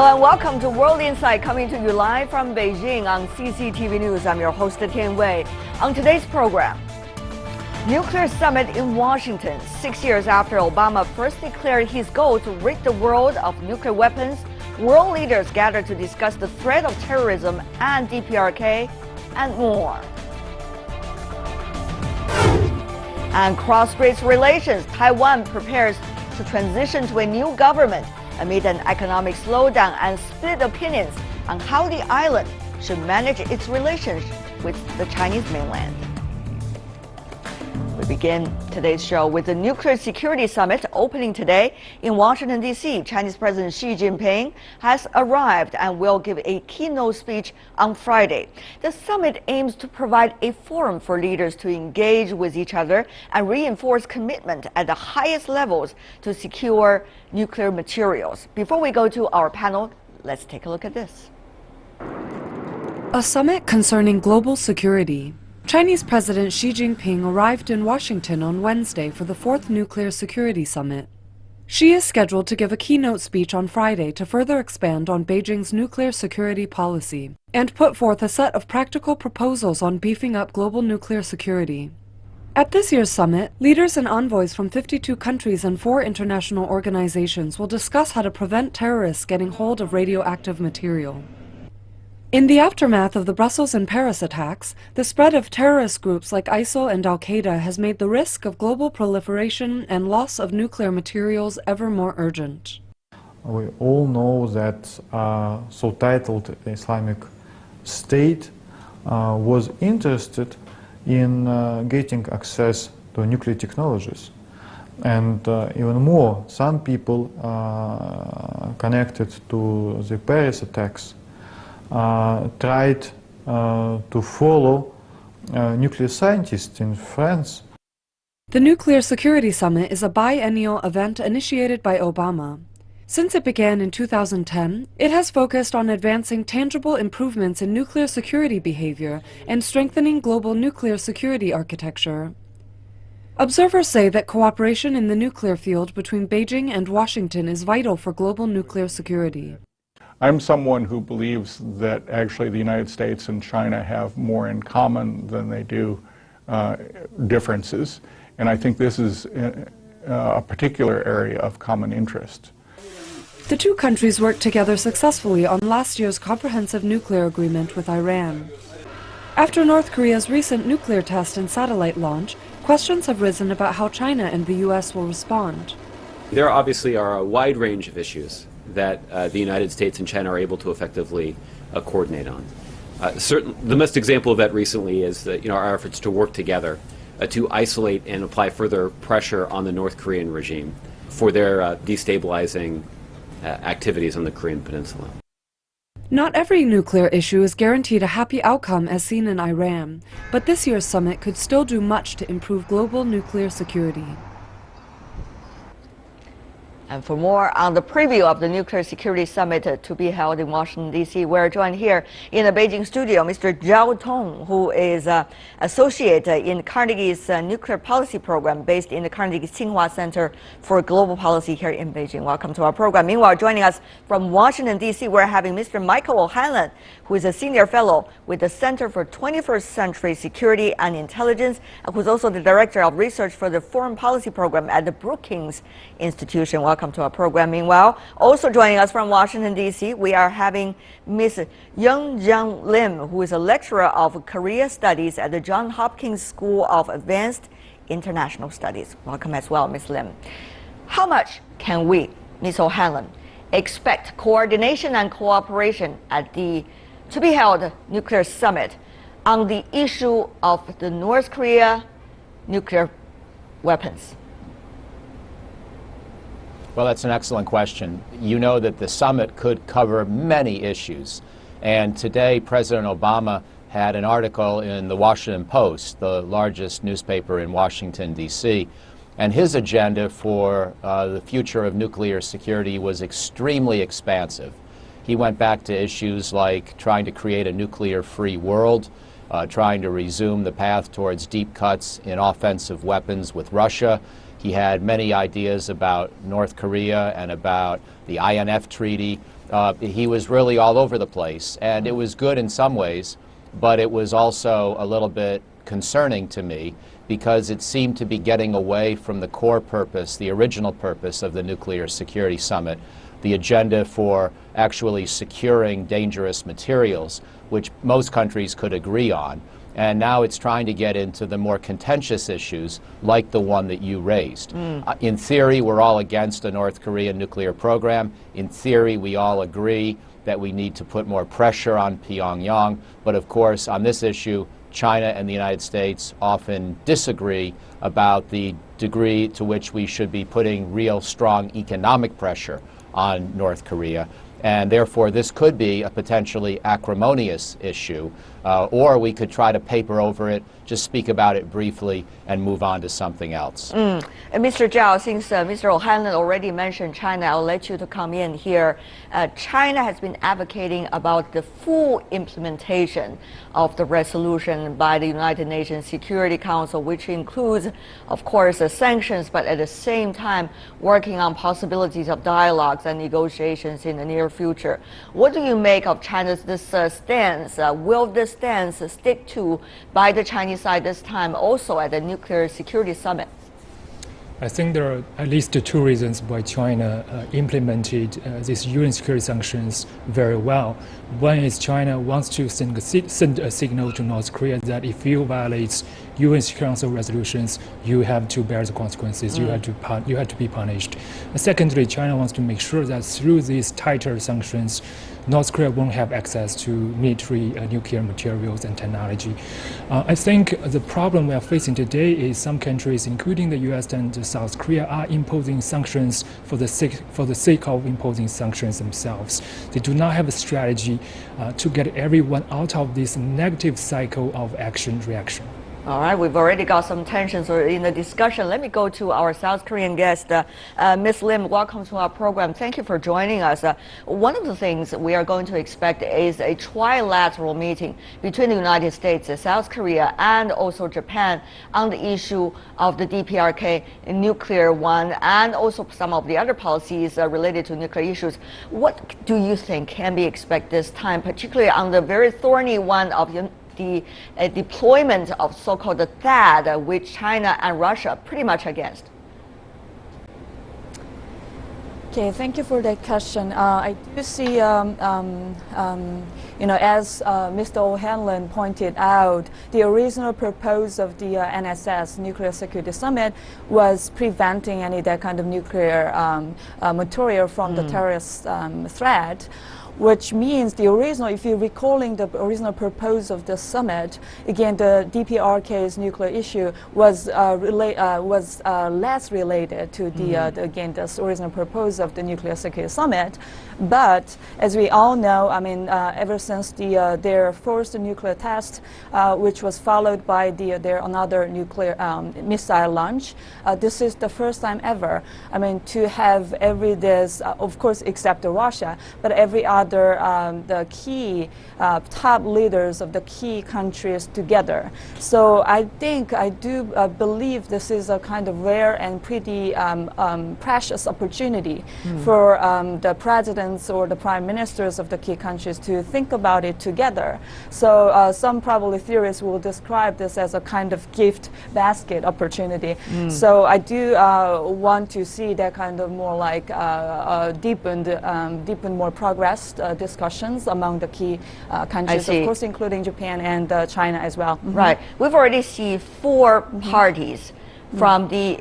everyone, welcome to World Insight, coming to you live from Beijing on CCTV News. I'm your host, Tian Wei. On today's program, nuclear summit in Washington. 6 years after Obama first declared his goal to rid the world of nuclear weapons, world leaders gather to discuss the threat of terrorism and DPRK and more. And cross-strait relations, Taiwan prepares to transition to a new government amid an economic slowdown and split opinions on how the island should manage its relations with the Chinese mainland. We begin today's show with the Nuclear Security Summit opening today in Washington, D.C. Chinese President Xi Jinping has arrived and will give a keynote speech on Friday. The summit aims to provide a forum for leaders to engage with each other and reinforce commitment at the highest levels to secure nuclear materials. Before we go to our panel, let's take a look at this. A summit concerning global security. Chinese President Xi Jinping arrived in Washington on Wednesday for the 4th Nuclear Security Summit. Xi is scheduled to give a keynote speech on Friday to further expand on Beijing's nuclear security policy and put forth a set of practical proposals on beefing up global nuclear security. At this year's summit, leaders and envoys from 52 countries and 4 international organizations will discuss how to prevent terrorists getting hold of radioactive material. In the aftermath of the Brussels and Paris attacks, the spread of terrorist groups like ISIL and Al-Qaeda has made the risk of global proliferation and loss of nuclear materials ever more urgent. We all know that so-titled Islamic State was interested in getting access to nuclear technologies. And even more, some people connected to the Paris attacks tried to follow nuclear scientists in France. The Nuclear Security Summit is a biennial event initiated by Obama. Since it began in 2010, it has focused on advancing tangible improvements in nuclear security behavior and strengthening global nuclear security architecture. Observers say that cooperation in the nuclear field between Beijing and Washington is vital for global nuclear security. I'm someone who believes that actually the United States and China have more in common than they do differences, and I think this is a particular area of common interest. The two countries worked together successfully on last year's comprehensive nuclear agreement with Iran. After North Korea's recent nuclear test and satellite launch, questions have risen about how China and the U.S. will respond. There obviously are a wide range of issues that the United States and China are able to effectively coordinate on. The best example of that recently is our efforts to work together to isolate and apply further pressure on the North Korean regime for their destabilizing activities on the Korean Peninsula. Not every nuclear issue is guaranteed a happy outcome as seen in Iran, but this year's summit could still do much to improve global nuclear security. And for more on the preview of the Nuclear Security Summit to be held in Washington, D.C., we're joined here in the Beijing studio, Mr. Zhao Tong, who is associate in Carnegie's Nuclear Policy Program based in the Carnegie Tsinghua Center for Global Policy here in Beijing. Welcome to our program. Meanwhile, joining us from Washington, D.C., we're having Mr. Michael O'Hanlon, who is a senior fellow with the Center for 21st Century Security and Intelligence, and who's also the director of research for the Foreign Policy Program at the Brookings Institution. Welcome to our program. Meanwhile, also joining us from Washington, D.C., we are having Ms. Young-Jung Lim, who is a lecturer of Korea Studies at the Johns Hopkins School of Advanced International Studies. Welcome as well, Ms. Lim. How much can we, Ms. O'Hanlon, expect coordination and cooperation at the to-be-held nuclear summit on the issue of the North Korea nuclear weapons? Well, that's an excellent question. You know that the summit could cover many issues. And today, President Obama had an article in the Washington Post, the largest newspaper in Washington, D.C., and his agenda for the future of nuclear security was extremely expansive. He went back to issues like trying to create a nuclear-free world, trying to resume the path towards deep cuts in offensive weapons with Russia. He had many ideas about North Korea and about the INF Treaty He was really all over the place, and it was good in some ways, but it was also a little bit concerning to me because it seemed to be getting away from the core purpose, the original purpose of the Nuclear Security Summit, the agenda for actually securing dangerous materials, which most countries could agree on. And now it's trying to get into the more contentious issues like the one that you raised. In theory, we're all against a North Korean nuclear program. In theory, we all agree that we need to put more pressure on Pyongyang. But of course, on this issue, China and the United States often disagree about the degree to which we should be putting real strong economic pressure on North Korea. And therefore, this could be a potentially acrimonious issue, or we could try to paper over it, just speak about it briefly, and move on to something else. And Mr. Zhao, since Mr. O'Hanlon already mentioned China, I'll let you to come in here. China has been advocating about the full implementation of the resolution by the United Nations Security Council, which includes, of course, the sanctions, but at the same time working on possibilities of dialogues and negotiations in the near future. What do you make of China's stance? Will this stance stick to by the Chinese side this time also at the Nuclear Security Summit? I think there are at least two reasons why China implemented these UN security sanctions very well. One is China wants to send a signal to North Korea that if you violate UN Security Council resolutions, you have to bear the consequences. You have to be punished. And secondly, China wants to make sure that through these tighter sanctions, North Korea won't have access to military nuclear materials and technology. I think the problem we are facing today is some countries, including the US and South Korea, are imposing sanctions for the sake of imposing sanctions themselves. They do not have a strategy to get everyone out of this negative cycle of action-reaction. All right, we've already got some tensions in the discussion. Let me go to our South Korean guest, Ms. Lim. Welcome to our program. Thank you for joining us. One of the things we are going to expect is a trilateral meeting between the United States, South Korea, and also Japan on the issue of the DPRK nuclear one, and also some of the other policies related to nuclear issues. What do you think can be expected this time, particularly on the very thorny one of the deployment of so-called THAAD, which China and Russia are pretty much against? Okay, thank you for that question. I do see, as Mr. O'Hanlon pointed out, the original purpose of the NSS, Nuclear Security Summit, was preventing any that kind of nuclear material from the terrorist threat. Which means the original, if you're recalling the original purpose of the summit, again, the DPRK's nuclear issue was less related to the original purpose of the Nuclear Security Summit. But as we all know, I mean, ever since their first nuclear test, which was followed by their another nuclear missile launch, this is the first time ever, I mean, to have of course, except Russia, but every other the key top leaders of the key countries together. So I do believe this is a kind of rare and pretty precious opportunity for the presidents or the prime ministers of the key countries to think about it together. So some probably theorists will describe this as a kind of gift basket opportunity. So I do want to see that kind of more like deepened more progressed discussions among the key countries, of course, including Japan and China as well. Right. We've already seen 4 parties from the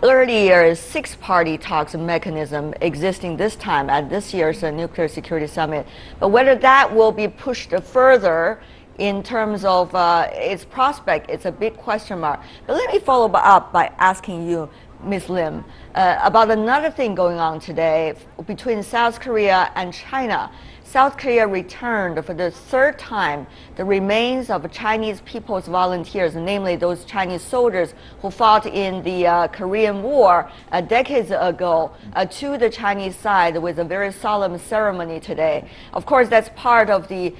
earlier 6-party talks mechanism existing this time at this year's Nuclear Security Summit. But whether that will be pushed further in terms of its prospect, it's a big question mark. But let me follow up by asking you, Ms. Lim, about another thing going on today between South Korea and China. South Korea returned for the 3rd time the remains of Chinese People's Volunteers, namely those Chinese soldiers who fought in the Korean War decades ago, to the Chinese side with a very solemn ceremony today. Of course, that's part of the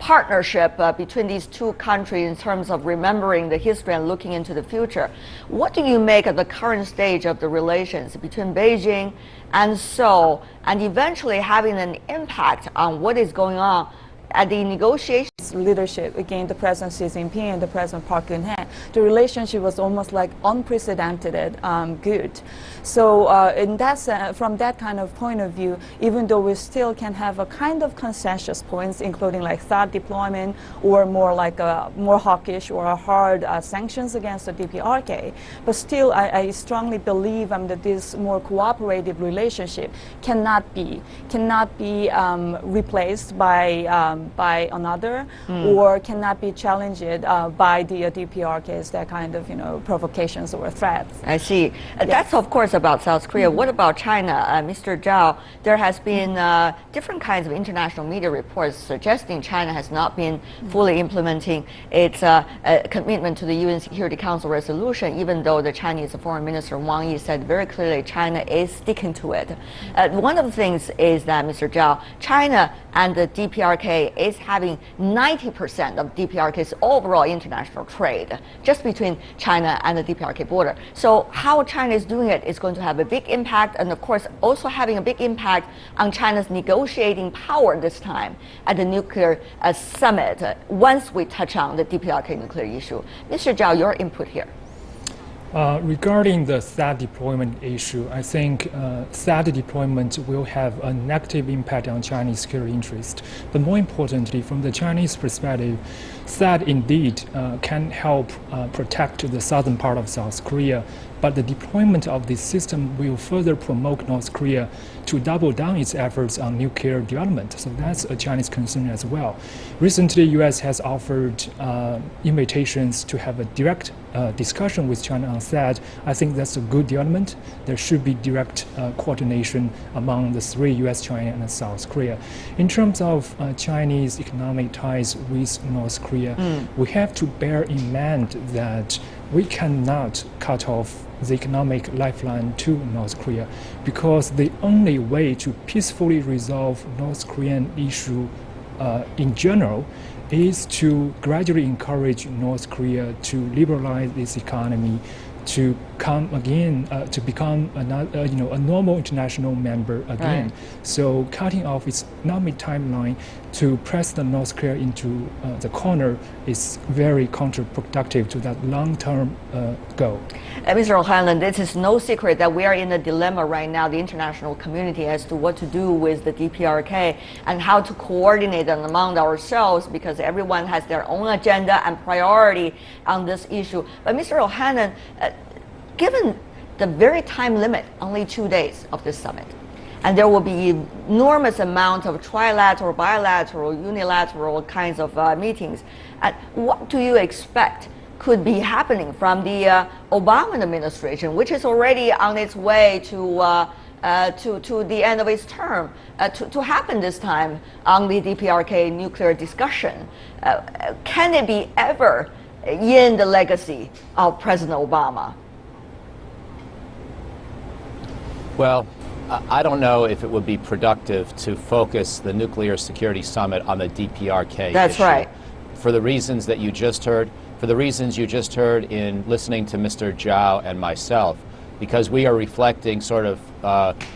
partnership between these two countries in terms of remembering the history and looking into the future. What do you make of the current stage of the relations between Beijing and Seoul, and eventually having an impact on what is going on at the negotiations? Leadership, again, the President Xi Jinping and the President Park Geun-hye, the relationship was almost like unprecedented good. So in that from that kind of point of view, even though we still can have a kind of consensus points, including like THAAD deployment or more like a more hawkish or a hard sanctions against the DPRK, but still I strongly believe that this more cooperative relationship cannot be replaced by another, or cannot be challenged by the DPRKs, that kind of provocations or threats. I see. That's of course about South Korea. What about China, Mr. Zhao? There has been different kinds of international media reports suggesting China has not been fully implementing its commitment to the UN Security Council resolution, even though the Chinese Foreign Minister Wang Yi said very clearly China is sticking to it. One of the things is that, Mr. Zhao, China and the DPRK is having 90% of DPRK's overall international trade just between China and the DPRK border. So how China is doing it is going to have a big impact, and of course also having a big impact on China's negotiating power this time at the nuclear summit, once we touch on the DPRK nuclear issue. Mr. Zhao, your input here. Regarding the THAAD deployment issue, I think THAAD deployment will have a negative impact on Chinese security interest. But more importantly, from the Chinese perspective, THAAD indeed can help protect the southern part of South Korea. But the deployment of this system will further promote North Korea to double down its efforts on nuclear development. So that's a Chinese concern as well. Recently, U.S. has offered invitations to have a direct discussion with China on THAAD. I think that's a good development. There should be direct coordination among the three, U.S., China, and South Korea. In terms of Chinese economic ties with North Korea, we have to bear in mind that we cannot cut off the economic lifeline to North Korea, because the only way to peacefully resolve North Korean issue in general is to gradually encourage North Korea to liberalize its economy, to come again, to become another, a normal international member again. Right. So cutting off its economic timeline to press the North Korea into the corner is very counterproductive to that long-term goal. Mr. O'Hanlon, this is no secret that we are in a dilemma right now, the international community, as to what to do with the DPRK and how to coordinate them among ourselves, because everyone has their own agenda and priority on this issue. But Mr. O'Hanlon, given the very time limit, only 2 days of this summit, and there will be enormous amount of trilateral, bilateral, unilateral kinds of meetings, what do you expect could be happening from the Obama administration, which is already on its way to the end of its term, to happen this time on the DPRK nuclear discussion? Can it be ever in the legacy of President Obama? Well, I don't know if it would be productive to focus the Nuclear Security Summit on the DPRK That's issue. right. For the reasons that you just heard, for the reasons you just heard in listening to Mr. Zhao and myself, because we are reflecting sort of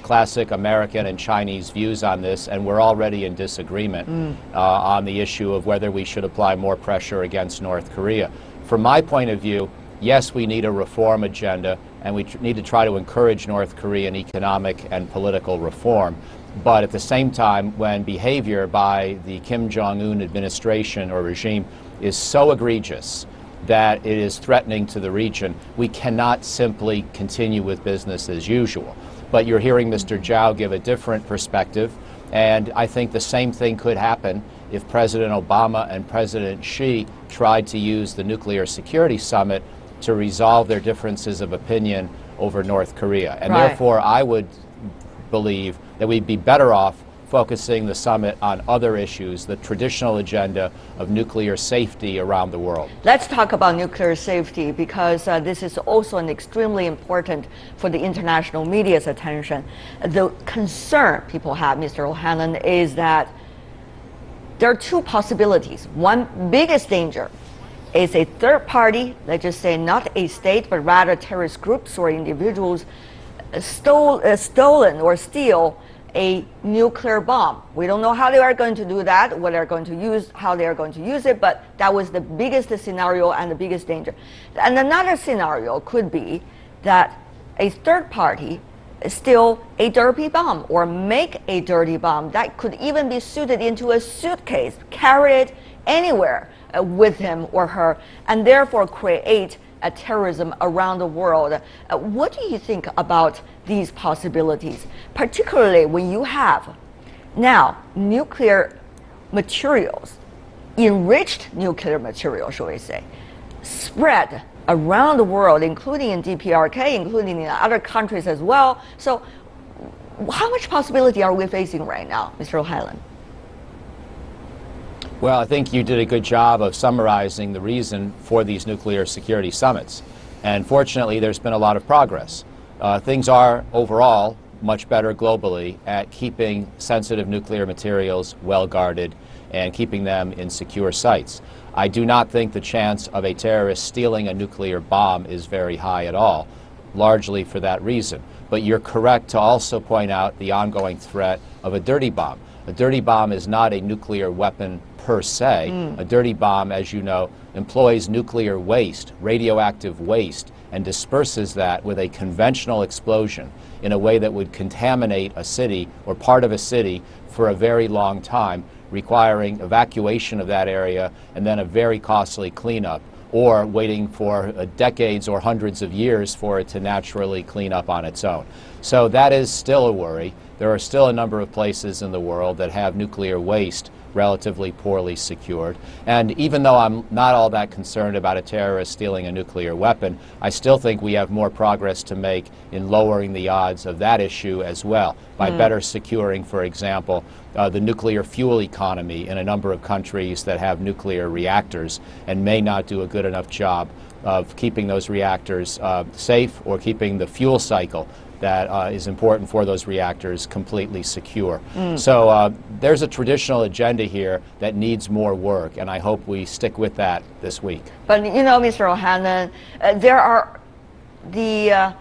classic American and Chinese views on this, and we're already in disagreement on the issue of whether we should apply more pressure against North Korea. From my point of view, yes, we need a reform agenda, and we need to try to encourage North Korean economic and political reform. But at the same time, when behavior by the Kim Jong-un administration or regime is so egregious that it is threatening to the region, we cannot simply continue with business as usual. But you're hearing Mr. Zhao give a different perspective, and I think the same thing could happen if President Obama and President Xi tried to use the Nuclear Security Summit to resolve their differences of opinion over North Korea. And Right. therefore, I would believe that we'd be better off focusing the summit on other issues, the traditional agenda of nuclear safety around the world. Let's talk about nuclear safety, because this is also an extremely important for the international media's attention. The concern people have, Mr. O'Hanlon, is that there are two possibilities. One biggest danger is a third party, let's just say not a state, but rather terrorist groups or individuals stolen or steal a nuclear bomb. We don't know how they are going to do that, what they're going to use, how they are going to use it, but that was the biggest scenario and the biggest danger. And another scenario could be that a third party steal a dirty bomb or make a dirty bomb that could even be suited into a suitcase, carry it anywhere with him or her, and therefore create a terrorism around the world. What do you think about these possibilities, particularly when you have now nuclear materials, enriched nuclear materials, shall we say, spread around the world, including in DPRK, including in other countries as well. So how much possibility are we facing right now, Mr. O'Hanlon? Well, I think you did a good job of summarizing the reason for these nuclear security summits. And fortunately, there's been a lot of progress. Things are overall much better globally at keeping sensitive nuclear materials well guarded and keeping them in secure sites. I do not think the chance of a terrorist stealing a nuclear bomb is very high at all, largely for that reason. But you're correct to also point out the ongoing threat of a dirty bomb. A dirty bomb is not a nuclear weapon per se. A dirty bomb, as you know, employs nuclear waste, radioactive waste, and disperses that with a conventional explosion in a way that would contaminate a city or part of a city for a very long time, requiring evacuation of that area and then a very costly cleanup, or waiting for decades or hundreds of years for it to naturally clean up on its own. So that is still a worry. There are still a number of places in the world that have nuclear waste relatively poorly secured. And even though I'm not all that concerned about a terrorist stealing a nuclear weapon, I still think we have more progress to make in lowering the odds of that issue as well, by better securing, for example, the nuclear fuel economy in a number of countries that have nuclear reactors and may not do a good enough job of keeping those reactors safe or keeping the fuel cycle that is important for those reactors completely secure. So there's a traditional agenda here that needs more work, and I hope we stick with that this week. But you know, Mr. O'Hanlon, there are the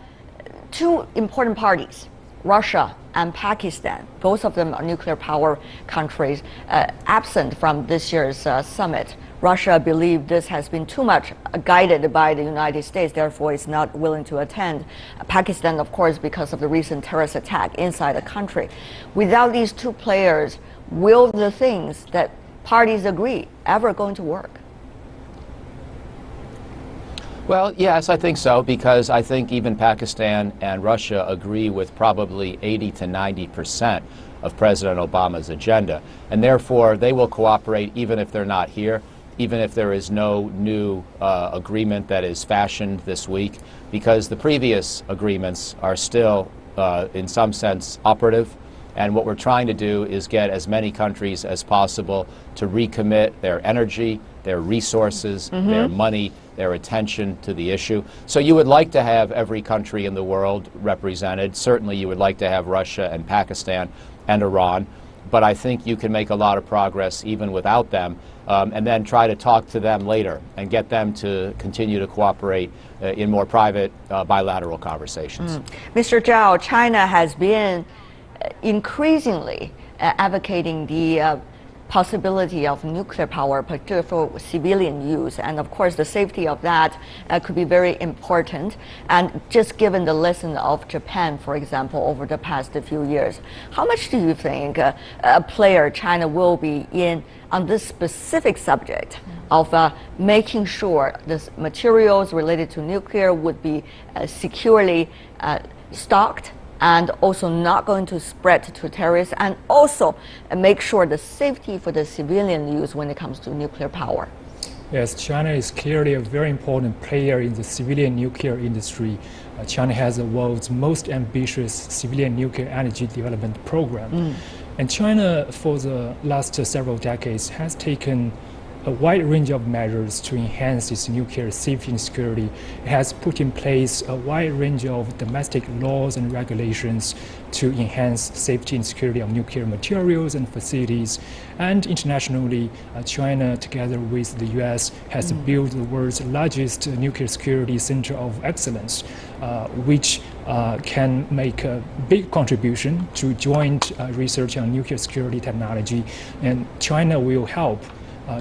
two important parties, Russia and Pakistan. Both of them are nuclear power countries, absent from this year's summit. Russia believes this has been too much guided by the United States, therefore is not willing to attend. Pakistan, of course, because of the recent terrorist attack inside the country. Without these two players, will the things that parties agree ever going to work? Well, yes, I think so, because I think even Pakistan and Russia agree with probably 80 to 90% of President Obama's agenda, and therefore they will cooperate even if they're not here, even if there is no new agreement that is fashioned this week, because the previous agreements are still, in some sense, operative. And what we're trying to do is get as many countries as possible to recommit their energy, their resources, their money, their attention to the issue. So you would like to have every country in the world represented. Certainly you would like to have Russia and Pakistan and Iran. But I think you can make a lot of progress even without them, and then try to talk to them later and get them to continue to cooperate in more private bilateral conversations. Mr. Zhao, China has been increasingly advocating the possibility of nuclear power, particularly for civilian use, and of course the safety of that could be very important. And just given the lesson of Japan, for example, over the past few years, how much do you think a player China will be in on this specific subject of making sure the materials related to nuclear would be securely stocked, and also not going to spread to terrorists, and also make sure the safety for the civilian use when it comes to nuclear power? Yes, China is clearly a very important player in the civilian nuclear industry. China has the world's most ambitious civilian nuclear energy development program. And China, for the last several decades, has taken a wide range of measures to enhance its nuclear safety and security. It has put in place a wide range of domestic laws and regulations to enhance safety and security of nuclear materials and facilities. And internationally, China, together with the US, has built the world's largest nuclear security center of excellence, which can make a big contribution to joint research on nuclear security technology. And China will help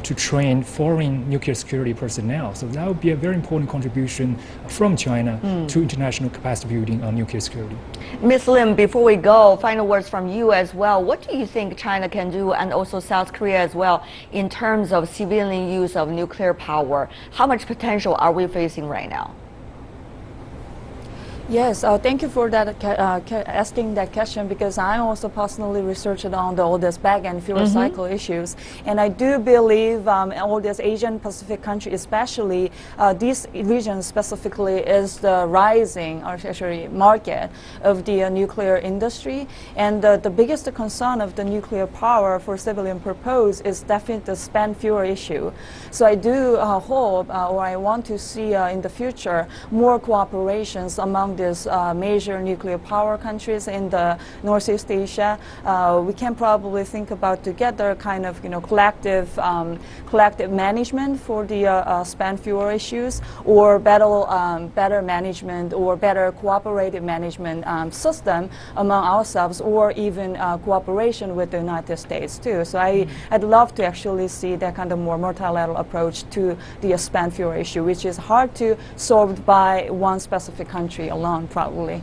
to train foreign nuclear security personnel. So that would be a very important contribution from China to international capacity building on nuclear security. Ms. Lim, before we go, final words from you as well. What do you think China can do, and also South Korea as well, in terms of civilian use of nuclear power? How much potential are we facing right now? Yes, thank you for that asking that question, because I also personally researched on all this back-end fuel cycle issues, and I do believe all this Asian Pacific country, especially this region specifically, is the rising, or actually market of the nuclear industry, and the biggest concern of the nuclear power for civilian purpose is definitely the spent fuel issue. So I do hope, or I want to see in the future, more cooperations among these major nuclear power countries in the Northeast Asia. We can probably think about together kind of collective management for the spent fuel issues, or better management or better cooperative management system among ourselves, or even cooperation with the United States too. So I'd love to actually see that kind of more multilateral approach to the spent fuel issue, which is hard to solve by one specific country alone, probably.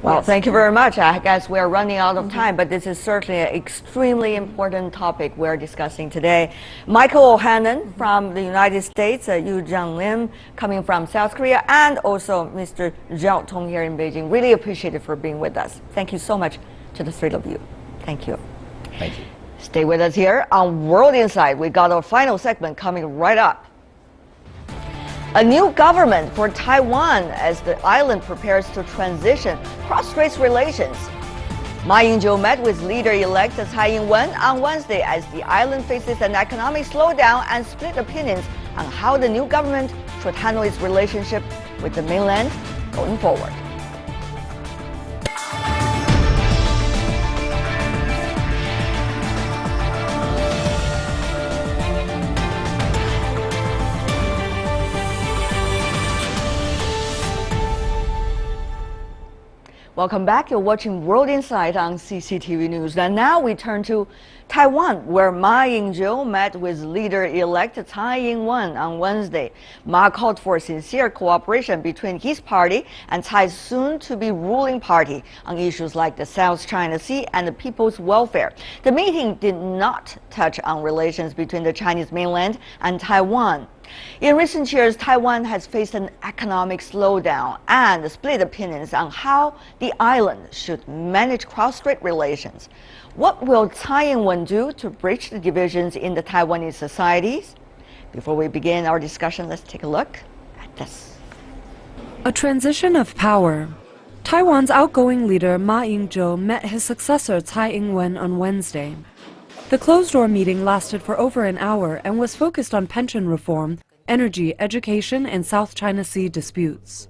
Well, thank you very much. I guess we're running out of time, but this is certainly an extremely important topic we're discussing today. Michael O'Hannon from the United States, Yu Lim coming from South Korea, and also Mr. Zhao Tong here in Beijing. Really appreciate it for being with us. Thank you so much to the three of you. Thank you. Thank you. Stay with us here on World Insight. We got our final segment coming right up. A new government for Taiwan as the island prepares to transition cross-strait relations. Ma Ying-jeou met with leader-elect Tsai Ing-wen on Wednesday as the island faces an economic slowdown and split opinions on how the new government should handle its relationship with the mainland going forward. Welcome back. You're watching World Insight on CCTV News. And now we turn to Taiwan, where Ma Ying-jeou met with leader-elect Tsai Ing-wen on Wednesday. Ma called for sincere cooperation between his party and Tsai's soon-to-be ruling party on issues like the South China Sea and the people's welfare. The meeting did not touch on relations between the Chinese mainland and Taiwan. In recent years, Taiwan has faced an economic slowdown and split opinions on how the island should manage cross-strait relations. What will Tsai Ing-wen do to bridge the divisions in the Taiwanese societies? Before we begin our discussion, let's take a look at this. A transition of power. Taiwan's outgoing leader Ma Ying-jeou met his successor Tsai Ing-wen on Wednesday. The closed-door meeting lasted for over an hour and was focused on pension reform, energy, education, and South China Sea disputes.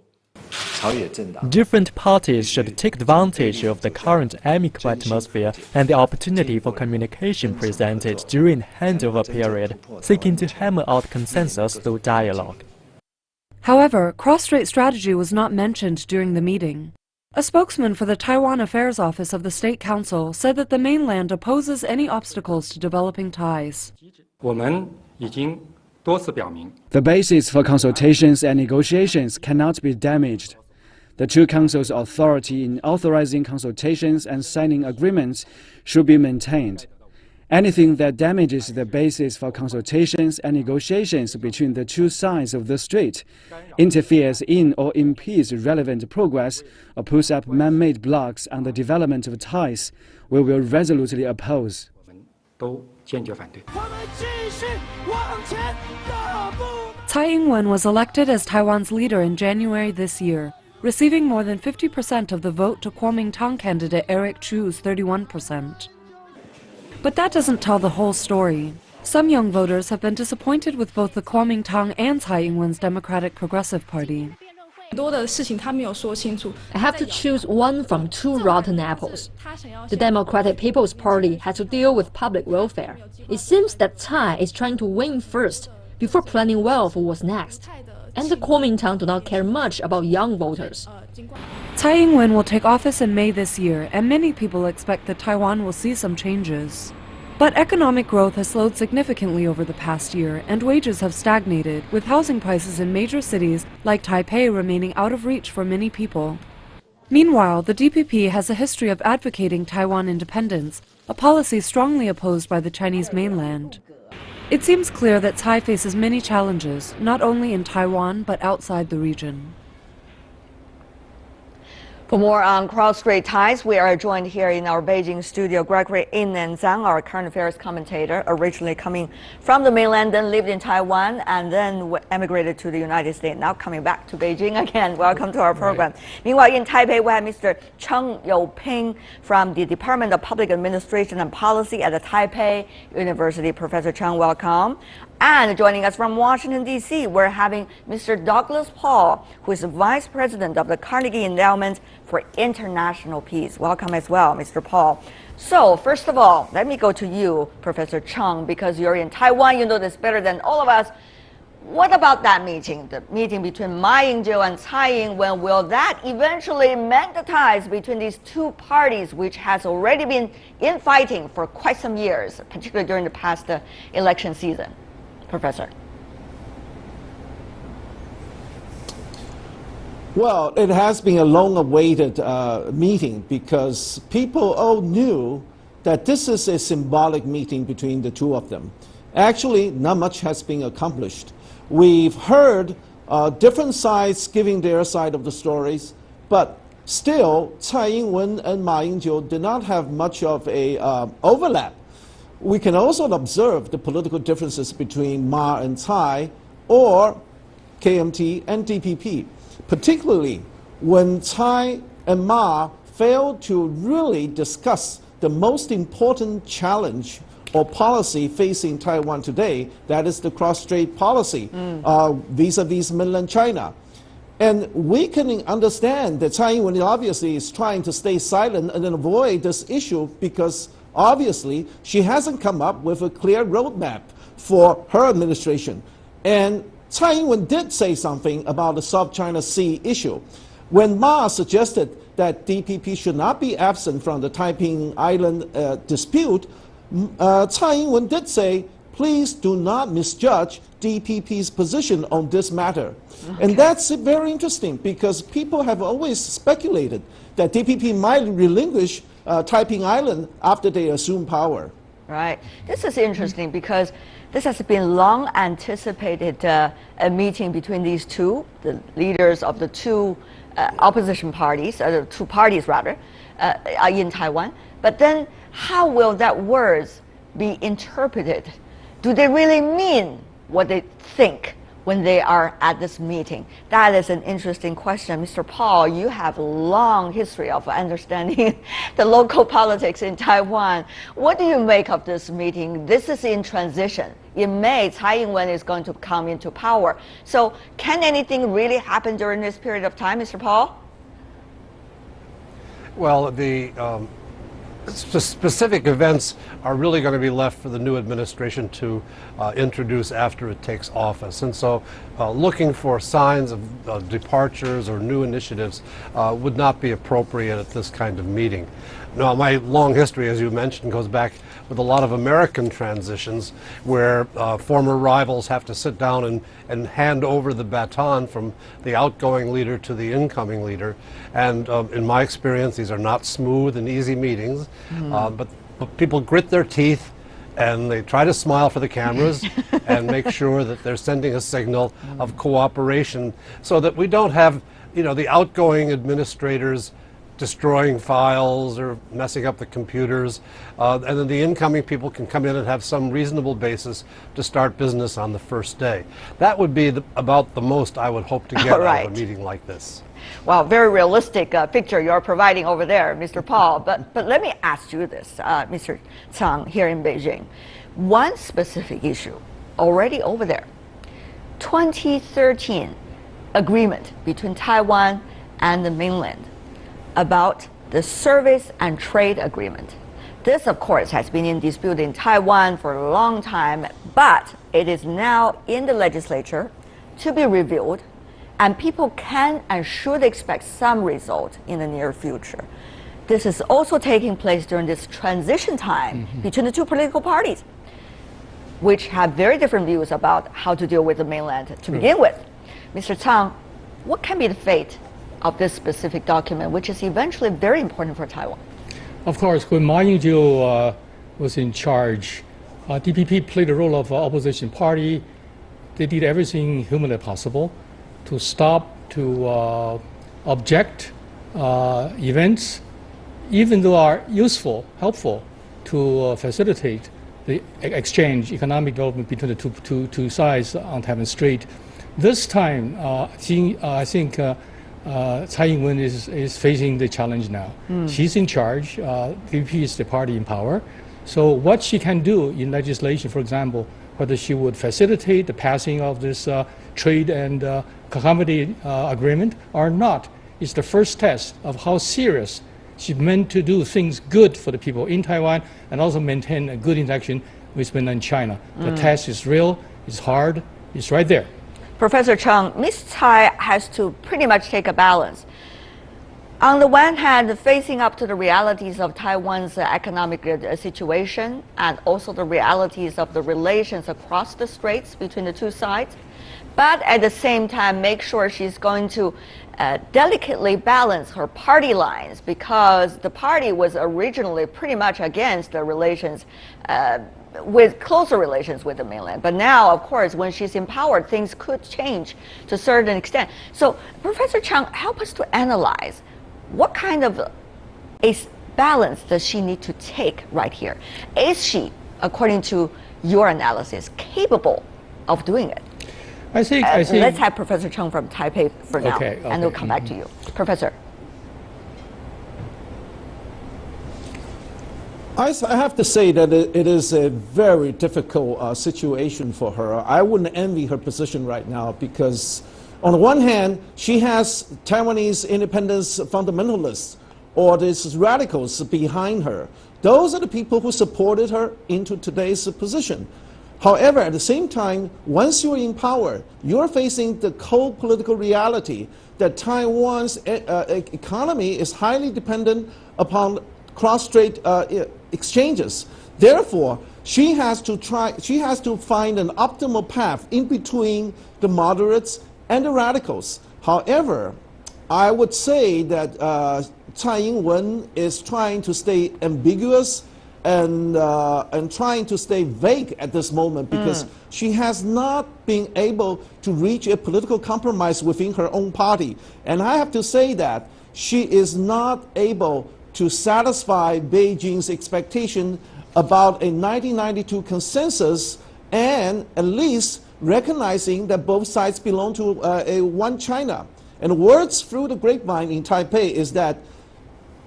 Different parties should take advantage of the current amicable atmosphere and the opportunity for communication presented during the handover period, seeking to hammer out consensus through dialogue. However, cross-strait strategy was not mentioned during the meeting. A spokesman for the Taiwan Affairs Office of the State Council said that the mainland opposes any obstacles to developing ties. The basis for consultations and negotiations cannot be damaged. The two councils' authority in authorizing consultations and signing agreements should be maintained. Anything that damages the basis for consultations and negotiations between the two sides of the strait, interferes in or impedes relevant progress, or puts up man-made blocks on the development of ties, we will resolutely oppose. Tsai Ing-wen was elected as Taiwan's leader in January this year, receiving more than 50% of the vote to Kuomintang candidate Eric Chu's 31%. But that doesn't tell the whole story. Some young voters have been disappointed with both the Kuomintang and Tsai Ing-wen's Democratic Progressive Party. I have to choose one from two rotten apples. The Democratic People's Party has to deal with public welfare. It seems that Tsai is trying to win first before planning well for what's next. And the Kuomintang do not care much about young voters. Tsai Ing-wen will take office in May this year, and many people expect that Taiwan will see some changes. But economic growth has slowed significantly over the past year, and wages have stagnated, with housing prices in major cities like Taipei remaining out of reach for many people. Meanwhile, the DPP has a history of advocating Taiwan independence, a policy strongly opposed by the Chinese mainland. It seems clear that Tsai faces many challenges, not only in Taiwan but outside the region. For more on cross-strait ties, we are joined here in our Beijing studio, Gregory In and Zhang, our current affairs commentator, originally coming from the mainland, then lived in Taiwan, and then emigrated to the United States, now coming back to Beijing again. Welcome to our program. Right. Meanwhile, in Taipei, we have Mr. Cheng Youping from the Department of Public Administration and Policy at the Taipei University. Professor Cheng, welcome. And joining us from Washington, D.C., we're having Mr. Douglas Paul, who is Vice President of the Carnegie Endowment for International Peace. Welcome as well, Mr. Paul. So, first of all, let me go to you, Professor Cheng, because you're in Taiwan, you know this better than all of us. What about that meeting, the meeting between Ma Ying-jeou and Tsai Ing-wen? Will that eventually mend the ties between these two parties, which has already been infighting for quite some years, particularly during the past election season? Professor. Well, it has been a long-awaited meeting because people all knew that this is a symbolic meeting between the two of them. Actually, not much has been accomplished. We've heard different sides giving their side of the stories, but still, Tsai Ing-wen and Ma Ying-jeou did not have much of a overlap. We can also observe the political differences between Ma and Tsai, or KMT and DPP, particularly when Tsai and Ma failed to really discuss the most important challenge or policy facing Taiwan today, that is the cross-strait policy vis-a-vis mainland China. And we can understand that Tsai Ing-wen obviously is trying to stay silent and then avoid this issue because obviously she hasn't come up with a clear roadmap for her administration. And Tsai Ing-wen did say something about the South China Sea issue. When Ma suggested that DPP should not be absent from the Taiping Island dispute, Tsai Ing-wen did say, please do not misjudge DPP's position on this matter. Okay. And that's very interesting because people have always speculated that DPP might relinquish Taiping Island after they assume power. Right. This is interesting because this has been long anticipated a meeting between these two, the leaders of the two opposition parties, the two parties rather, in Taiwan. But then how will that words be interpreted? Do they really mean what they think when they are at this meeting? That is an interesting question. Mr. Paul, you have a long history of understanding the local politics in Taiwan. What do you make of this meeting? This is in transition. In May, Tsai Ing-wen is going to come into power. So can anything really happen during this period of time, Mr. Paul? Well, the specific events are really going to be left for the new administration to introduce after it takes office. And so looking for signs of departures or new initiatives would not be appropriate at this kind of meeting. Now, my long history, as you mentioned, goes back with a lot of American transitions where former rivals have to sit down and hand over the baton from the outgoing leader to the incoming leader. And in my experience, these are not smooth and easy meetings, but people grit their teeth and they try to smile for the cameras and make sure that they're sending a signal of cooperation so that we don't have, the outgoing administrators destroying files or messing up the computers, and then the incoming people can come in and have some reasonable basis to start business on the first day. That would be about the most I would hope to get out of a meeting like this. Well, very realistic picture you're providing over there, Mr. Paul. But let me ask you this, Mr. Chang, here in Beijing. one specific issue already over there. 2013 agreement between Taiwan and the mainland about the service and trade agreement. This, of course, has been in dispute in Taiwan for a long time, but it is now in the legislature to be reviewed, and people can and should expect some result in the near future. This is also taking place during this transition time between the two political parties, which have very different views about how to deal with the mainland to begin with. Mr. Chang, what can be the fate of this specific document, which is eventually very important for Taiwan? Of course, when Ma Ying-jeou was in charge, DPP played the role of opposition party. They did everything humanly possible to stop, to object events, even though are useful, helpful to facilitate the exchange, economic development between the two sides on Taiwan Strait. This time, I think Tsai Ing-wen is facing the challenge now. She's in charge. DPP is the party in power. So what she can do in legislation, for example, whether she would facilitate the passing of this trade and commodity agreement or not, is the first test of how serious she meant to do things good for the people in Taiwan and also maintain a good interaction with mainland China. The test is real, it's hard, it's right there. Professor Chung, Ms. Tsai has to pretty much take a balance. On the one hand, facing up to the realities of Taiwan's economic situation and also the realities of the relations across the straits between the two sides, but at the same time make sure she's going to delicately balance her party lines, because the party was originally pretty much against the relations with closer relations with the mainland. But now, of course, when she's empowered, things could change to a certain extent. So, Professor Chung, help us to analyze what kind of a balance does she need to take right here? Is she, according to your analysis, capable of doing it? I think let's have Professor Chung from Taipei for now, okay. And we'll come back to you. Professor. I have to say that it is a very difficult situation for her. I wouldn't envy her position right now, because on the one hand, she has Taiwanese independence fundamentalists or these radicals behind her. Those are the people who supported her into today's position. However, at the same time, once you're in power, you're facing the cold political reality that Taiwan's economy is highly dependent upon cross-strait exchanges. Therefore, she has to find an optimal path in between the moderates and the radicals. However, I would say that Tsai Ing-wen is trying to stay ambiguous and trying to stay vague at this moment, because she has not been able to reach a political compromise within her own party. And I have to say that she is not able to satisfy Beijing's expectation about a 1992 consensus, and at least recognizing that both sides belong to a one China. And words through the grapevine in Taipei is that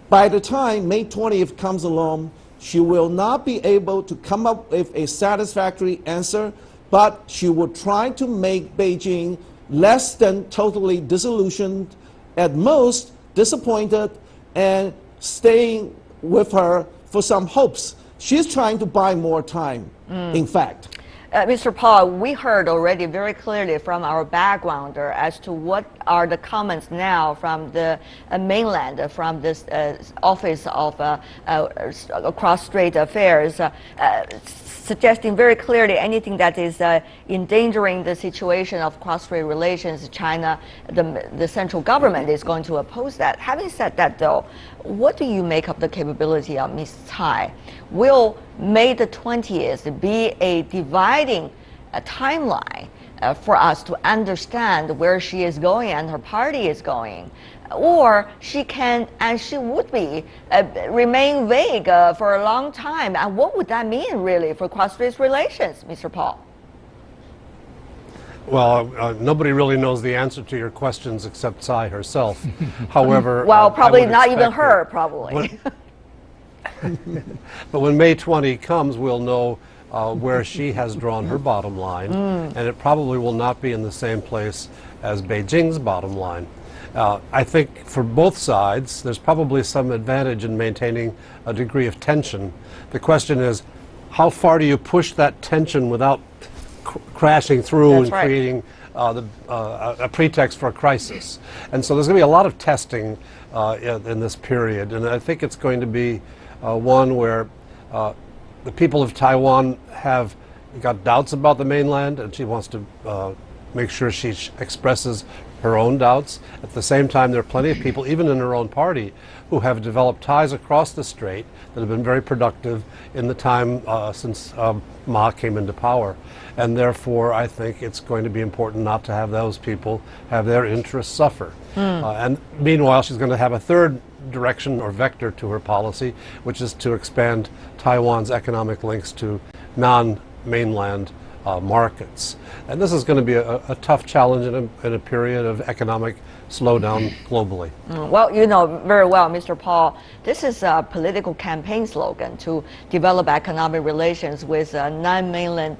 by the time May 20th comes along, she will not be able to come up with a satisfactory answer, but she will try to make Beijing less than totally disillusioned, at most disappointed, and staying with her for some hopes. She's trying to buy more time, in fact. Mr. Paul, we heard already very clearly from our backgrounder as to what are the comments now from the mainland, from this Office of Cross-Strait Affairs, suggesting very clearly anything that is endangering the situation of cross-strait relations, China, the central government is going to oppose that. Having said that, though, what do you make of the capability of Ms. Tsai? Will May the 20th be a dividing timeline for us to understand where she is going and her party is going? Or she can, and she would be, remain vague for a long time. And what would that mean, really, for cross-strait relations, Mr. Paul? Well, nobody really knows the answer to your questions except Tsai herself. However, well, probably not even her, probably. But when May 20 comes, we'll know where she has drawn her bottom line, and it probably will not be in the same place as Beijing's bottom line. I think for both sides, there's probably some advantage in maintaining a degree of tension. The question is, how far do you push that tension without crashing through and creating a pretext for a crisis? And so there's going to be a lot of testing in this period, and I think it's going to be one where the people of Taiwan have got doubts about the mainland, and she wants to make sure she expresses her own doubts. At the same time, there are plenty of people, even in her own party, who have developed ties across the strait that have been very productive in the time since Ma came into power. And therefore, I think it's going to be important not to have those people have their interests suffer. And meanwhile, she's going to have a third direction or vector to her policy, which is to expand Taiwan's economic links to non-mainland markets. And this is going to be a tough challenge in a period of economic slowdown globally. Well, you know very well, Mr. Paul, this is a political campaign slogan to develop economic relations with non-mainland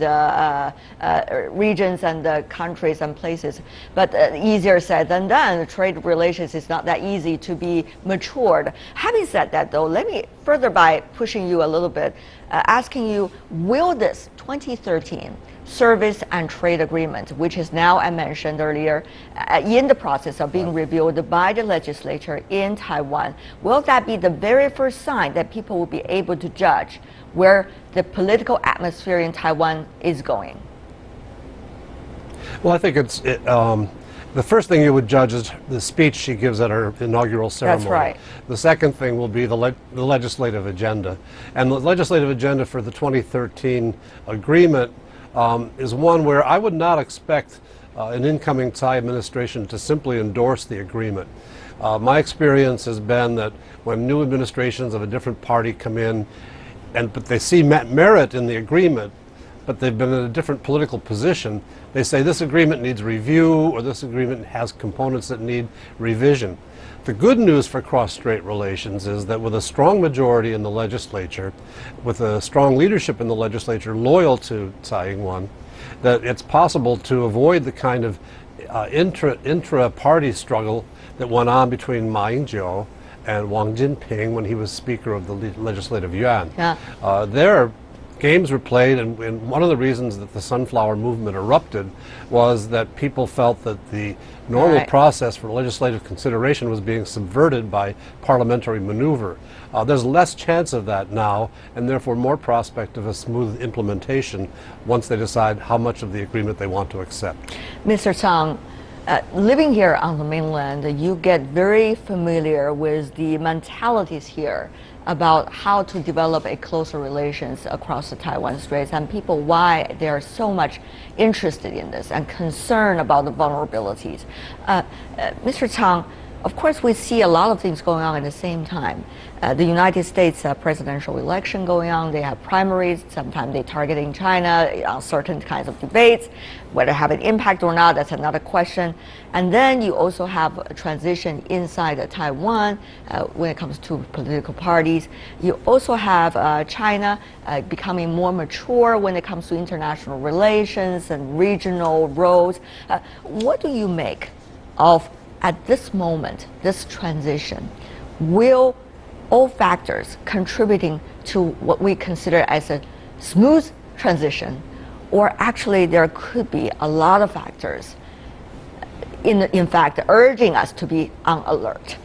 regions and countries and places. But easier said than done. Trade relations is not that easy to be matured. Having said that, though, let me further by pushing you a little bit, asking you, will this 2013 Service and Trade Agreement, which is now, I mentioned earlier, in the process of being reviewed by the legislature in Taiwan, will that be the very first sign that people will be able to judge where the political atmosphere in Taiwan is going? Well, I think the first thing you would judge is the speech she gives at her inaugural ceremony. That's right. The second thing will be the legislative agenda. And the legislative agenda for the 2013 agreement is one where I would not expect an incoming Tsai administration to simply endorse the agreement. My experience has been that when new administrations of a different party come in, but they see merit in the agreement, but they've been in a different political position, they say this agreement needs review or this agreement has components that need revision. The good news for cross-strait relations is that with a strong majority in the legislature, with a strong leadership in the legislature loyal to Tsai Ing-wen, that it's possible to avoid the kind of intra-party struggle that went on between Ma Ying-jeou and Wang Jinping when he was Speaker of the Legislative Yuan. Their games were played, and one of the reasons that the Sunflower Movement erupted was that people felt that the normal process for legislative consideration was being subverted by parliamentary maneuver. There's less chance of that now, and therefore more prospect of a smooth implementation once they decide how much of the agreement they want to accept. Mr. Chang, living here on the mainland, you get very familiar with the mentalities here about how to develop a closer relations across the Taiwan Straits, and people why they are so much interested in this and concerned about the vulnerabilities. Mr. Chang, of course, we see a lot of things going on at the same time. The United States presidential election going on, they have primaries, sometimes they're targeting China on certain kinds of debates. Whether have an impact or not, that's another question. And then you also have a transition inside Taiwan when it comes to political parties. You also have China becoming more mature when it comes to international relations and regional roles. What do you make of, at this moment, this transition? Will all factors contributing to what we consider as a smooth transition, or actually there could be a lot of factors in fact urging us to be on alert?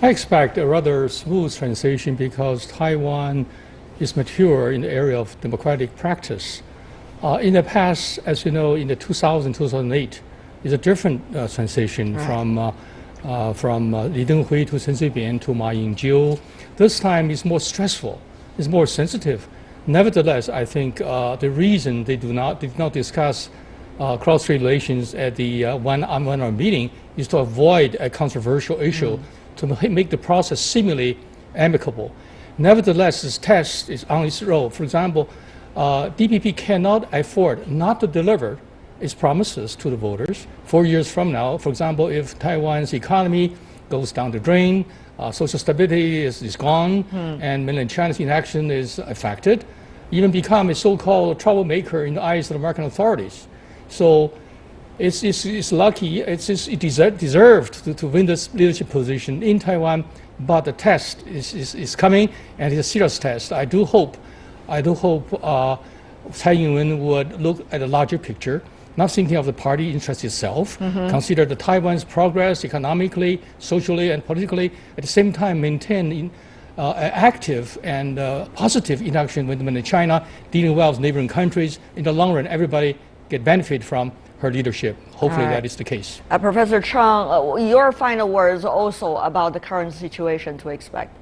I expect a rather smooth transition because Taiwan is mature in the area of democratic practice. In the past, as you know, in the 2000-2008, is a different transition from Li Denghui to Chen Shui-bian to Ma Ying-jeou. This time is more stressful, it's more sensitive. Nevertheless, I think the reason they did not discuss cross-strait relations at the one-on-one meeting is to avoid a controversial issue, to make the process seemingly amicable. Nevertheless, this test is on its road. For example, DPP cannot afford not to deliver its promises to the voters 4 years from now. For example, if Taiwan's economy goes down the drain, social stability is gone, and mainland China's inaction is affected, even become a so-called troublemaker in the eyes of the American authorities. So it's lucky, it deserved to win this leadership position in Taiwan, but the test is coming, and it's a serious test. I do hope Tsai Ing-wen would look at a larger picture, not thinking of the party interest itself, consider the Taiwan's progress economically, socially, and politically, at the same time maintain active and positive interaction with mainland China, dealing well with neighboring countries. In the long run, everybody get benefit from her leadership. Hopefully that is the case. Professor Chung, your final words also about the current situation to expect.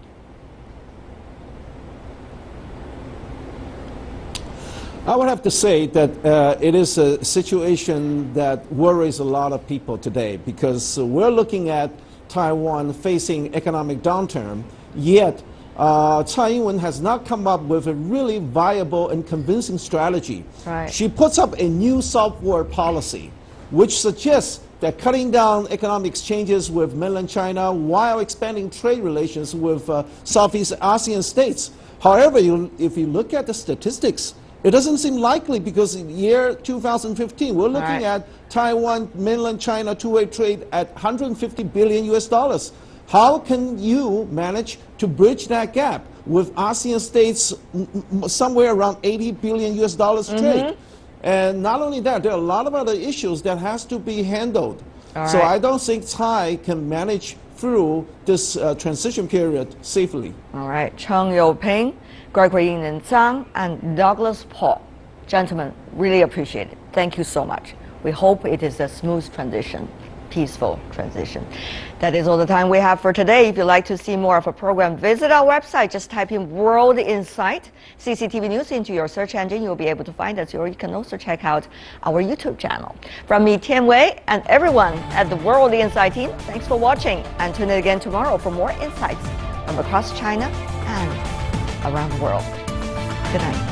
I would have to say that it is a situation that worries a lot of people today, because we're looking at Taiwan facing economic downturn, yet Tsai Ing-wen has not come up with a really viable and convincing strategy. Right. She puts up a new software policy, which suggests that cutting down economic exchanges with mainland China while expanding trade relations with Southeast Asian states. However, if you look at the statistics, it doesn't seem likely, because in the year 2015, we're looking at Taiwan, mainland China two-way trade at $150 billion US. How can you manage to bridge that gap with ASEAN states somewhere around $80 billion US trade? And not only that, there are a lot of other issues that has to be handled. So I don't think Tsai can manage through this transition period safely. All right, Chung Yo-ping, Gregory Yin Zhang, and Douglas Paul. Gentlemen, really appreciate it. Thank you so much. We hope it is a smooth transition, peaceful transition. That is all the time we have for today. If you'd like to see more of a program, visit our website. Just type in World Insight, CCTV News into your search engine. You'll be able to find us, or you can also check out our YouTube channel. From me, Tian Wei, and everyone at the World Insight team, thanks for watching, and tune in again tomorrow for more insights from across China and around the world. Good night.